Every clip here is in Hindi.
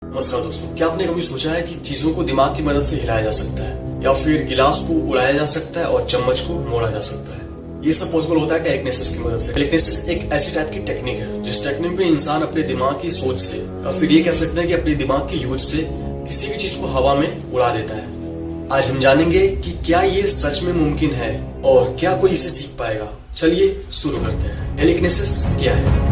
नमस्कार दोस्तों, क्या आपने कभी सोचा है कि चीजों को दिमाग की मदद से हिलाया जा सकता है या फिर गिलास को उड़ाया जा सकता है और चम्मच को मोड़ा जा सकता है। ये सब पॉसिबल होता है टेलेकिनेसिस की मदद से। टेलेकिनेसिस एक ऐसी टाइप की टेक्निक है जिस टेक्निक में इंसान अपने दिमाग की सोच से या फिर ये कह सकते हैं कि अपने दिमाग की यूज से किसी भी चीज को हवा में उड़ा देता है। आज हम जानेंगे कि क्या ये सच में मुमकिन है और क्या कोई इसे सीख पाएगा। चलिए शुरू करते हैं। टेलेकिनेसिस क्या है?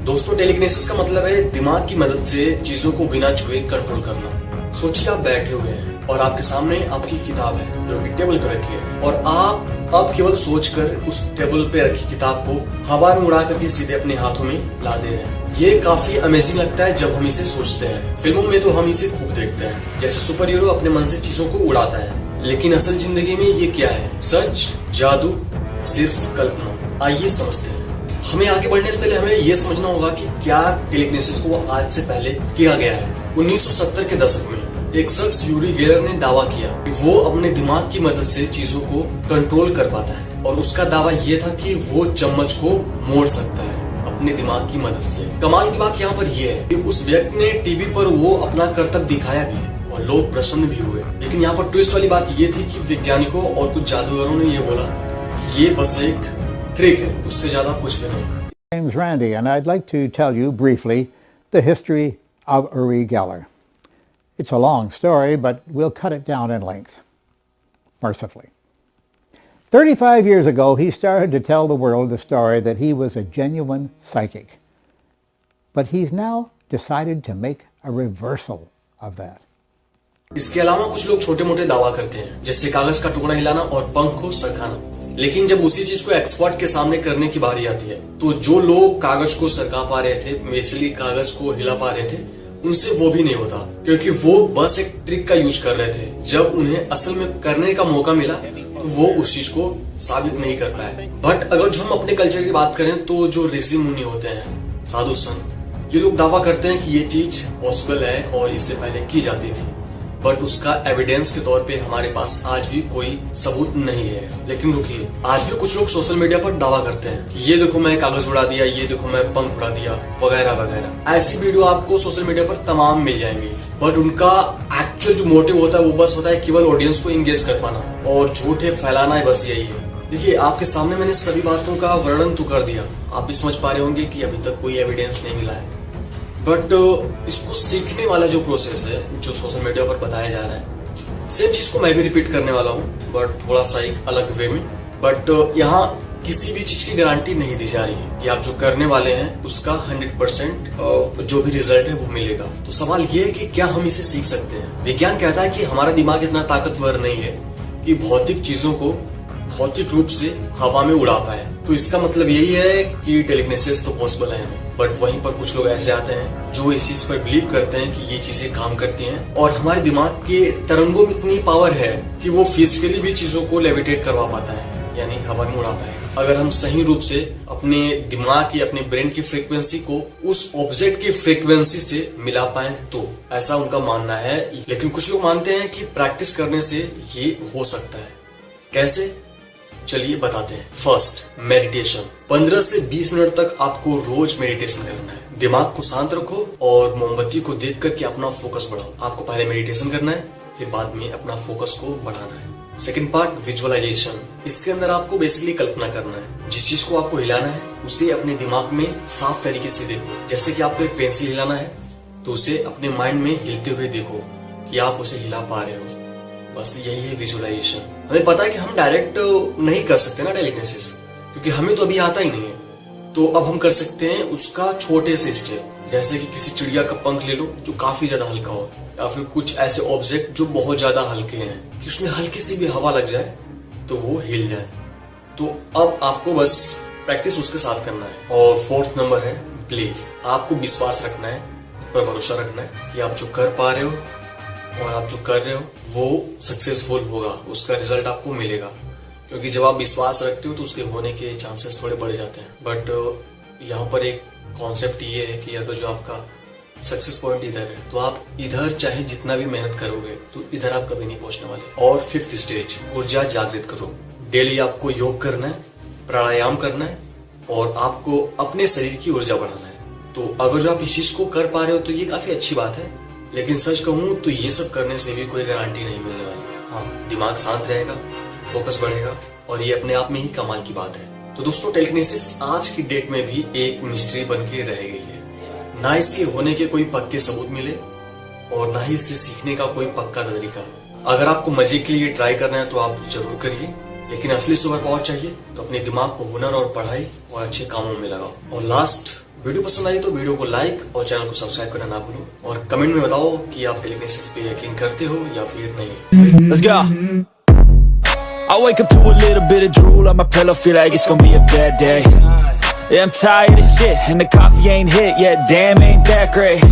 दोस्तों, टेलेकिनेसिस का मतलब है दिमाग की मदद से चीजों को बिना छुए कंट्रोल करना। सोचिए आप बैठे हुए हैं और आपके सामने आपकी किताब है जो कि टेबल पर रखी है और आप अब केवल सोचकर उस टेबल पे रखी किताब को हवा में उड़ा करके सीधे अपने हाथों में ला दे रहे हैं। ये काफी अमेजिंग लगता है जब हम इसे सोचते हैं। फिल्मों में तो हम इसे खूब देखते हैं, जैसे सुपर हीरो अपने मन से चीजों को उड़ाता है। लेकिन असल जिंदगी में ये क्या है? सच, जादू, सिर्फ कल्पना? आइए समझते हैं। हमें आगे बढ़ने से पहले हमें यह समझना होगा कि क्या टेलेकिनेसिस को आज से पहले किया गया है। 1970 के दशक में एक शख्स यूरी गेलर ने दावा किया कि वो अपने दिमाग की मदद से चीजों को कंट्रोल कर पाता है और उसका दावा यह था कि वो चम्मच को मोड़ सकता है अपने दिमाग की मदद से। कमाल की बात यहाँ पर यह है कि उस व्यक्ति ने टीवी पर वो अपना करतब दिखाया भी और लोग प्रसन्न भी हुए। लेकिन यहाँ पर ट्विस्ट वाली बात ये थी कि वैज्ञानिकों और कुछ जादूगरों ने ये बोला ये बस एक ट्रिक है, उससे ज्यादा कुछ भी नहीं। Name's Randy, and I'd like to tell you briefly the history of Uri Geller. It's a long story, but we'll cut it down in length, mercifully. 35 years ago, he started to tell the world the story that he was a genuine psychic. But he's now decided to make a reversal of that. इसके अलावा कुछ लोग छोटे मोटे दावा करते हैं, जैसे कागज का टुकड़ा हिलाना और पंख को सरकाना। लेकिन जब उसी चीज को एक्सपर्ट के सामने करने की बारी आती है तो जो लोग कागज को सरका पा रहे थे, बेसिकली कागज को हिला पा रहे थे, उनसे वो भी नहीं होता, क्योंकि वो बस एक ट्रिक का यूज कर रहे थे। जब उन्हें असल में करने का मौका मिला तो वो उस चीज को साबित नहीं कर पाए। बट अगर जो हम अपने कल्चर की बात करें तो जो ऋषि मुनि होते हैं, साधु संत, ये लोग दावा करते हैं कि ये चीज पॉसिबल है और इससे पहले की जाती थी। बट उसका एविडेंस के तौर पे हमारे पास आज भी कोई सबूत नहीं है। लेकिन रुकिए, आज भी कुछ लोग सोशल मीडिया पर दावा करते हैं कि ये देखो मैं कागज उड़ा दिया, ये देखो मैं पंख उड़ा दिया, वगैरह वगैरह। ऐसी वीडियो आपको सोशल मीडिया पर तमाम मिल जाएंगी। बट उनका एक्चुअल जो मोटिव होता है वो बस होता है केवल ऑडियंस को इंगेज कर पाना और झूठे फैलाना है, बस यही है। देखिए, आपके सामने मैंने सभी बातों का वर्णन तो कर दिया, आप भी समझ पा रहे होंगे कि अभी तक कोई एविडेंस नहीं मिला है। बट इसको सीखने वाला जो प्रोसेस है जो सोशल मीडिया पर बताया जा रहा है, सेम चीज को मैं भी रिपीट करने वाला हूँ, बट थोड़ा सा एक अलग वे में। बट यहाँ किसी भी चीज की गारंटी नहीं दी जा रही है कि आप जो करने वाले हैं उसका 100% जो भी रिजल्ट है वो मिलेगा। तो सवाल ये है कि क्या हम इसे सीख सकते हैं? विज्ञान कहता है कि हमारा दिमाग इतना ताकतवर नहीं है कि भौतिक चीजों को भौतिक रूप से हवा में उड़ा पाए। तो इसका मतलब यही है कि टेलेकिनेसिस तो पॉसिबल है। बट वहीं पर कुछ लोग ऐसे आते हैं जो इस चीज पर बिलीव करते हैं कि ये चीजें काम करती हैं और हमारे दिमाग के तरंगों में इतनी पावर है कि वो फिजिकली भी चीजों को लेविटेट करवा पाता है, यानी हवा में उड़ा पाए। अगर हम सही रूप से अपने दिमाग की, अपने ब्रेन की फ्रीक्वेंसी को उस ऑब्जेक्ट की फ्रीक्वेंसी से मिला पाए तो, ऐसा उनका मानना है। लेकिन कुछ लोग मानते हैं कि प्रैक्टिस करने से ये हो सकता है। कैसे? चलिए बताते हैं। First, meditation. 15 से 20 मिनट तक आपको रोज मेडिटेशन करना है। दिमाग को शांत रखो और मोमबत्ती को देख करके अपना फोकस बढ़ाओ। आपको पहले मेडिटेशन करना है, फिर बाद में अपना फोकस को बढ़ाना है। Second part, visualization. इसके अंदर आपको बेसिकली कल्पना करना है। जिस चीज को आपको हिलाना है उसे अपने दिमाग में साफ तरीके से देखो। जैसे कि आपको एक पेंसिल हिलाना है तो उसे अपने माइंड में हिलते हुए देखो कि आप उसे हिला पा रहे हो। बस यही है विजुअलाइजेशन। हमें पता है कि हम डायरेक्ट नहीं कर सकते ना टेलेकिनेसिस, क्योंकि हमें तो अभी आता ही नहीं है। तो अब हम कर सकते हैं उसका छोटे से स्टेप, जैसे कि किसी चिड़िया का पंख ले लो जो काफी ज्यादा हल्का हो, या फिर कुछ ऐसे ऑब्जेक्ट जो बहुत ज्यादा हल्के हैं कि उसमें हल्की सी भी हवा लग जाए तो वो हिल जाए। तो अब आपको बस प्रैक्टिस उसके साथ करना है। और फोर्थ नंबर है बिलीव। आपको विश्वास रखना है, खुद पर भरोसा रखना है कि आप जो कर पा रहे हो और आप जो कर रहे हो वो सक्सेसफुल होगा, उसका रिजल्ट आपको मिलेगा। क्योंकि जब आप विश्वास रखते हो तो उसके होने के चांसेस थोड़े बढ़ जाते हैं। बट यहाँ पर एक कॉन्सेप्ट ये है कि अगर जो आपका सक्सेस पॉइंट इधर है तो आप इधर चाहे जितना भी मेहनत करोगे तो इधर आप कभी नहीं पहुंचने वाले। और फिफ्थ स्टेज, ऊर्जा जागृत करो। डेली आपको योग करना है, प्राणायाम करना है और आपको अपने शरीर की ऊर्जा बढ़ाना है। तो अगर जो आप इस चीज को कर पा रहे हो तो ये काफी अच्छी बात है, लेकिन सच कहूं तो ये सब करने से भी कोई गारंटी नहीं मिलने वाली। हाँ, दिमाग शांत रहेगा, फोकस बढ़ेगा और ये अपने आप में ही कमाल की बात है। तो दोस्तों, टेलीकिनेसिस आज की डेट में भी एक मिस्ट्री बन के रह गई है। ना इसके होने के कोई पक्के सबूत मिले और ना ही इसे सीखने का कोई पक्का तरीका। अगर आपको मजे के लिए ट्राई करना है तो आप जरूर करिए, लेकिन असली सुपर पावर चाहिए तो अपने दिमाग को हुनर और पढ़ाई और अच्छे कामों में लगाओ। और लास्ट, वीडियो पसंद आई तो वीडियो को लाइक और चैनल को सब्सक्राइब करना ना भूलो और कमेंट में बताओ कि आप टेलीकिनेसिस पे यकीन करते हो या फिर नहीं। Let's go. I wake up to a little bit of drool on my pillow, feel like it's gonna be a bad day. Yeah, I'm tired of shit and the coffee ain't hit yet, damn ain't that great.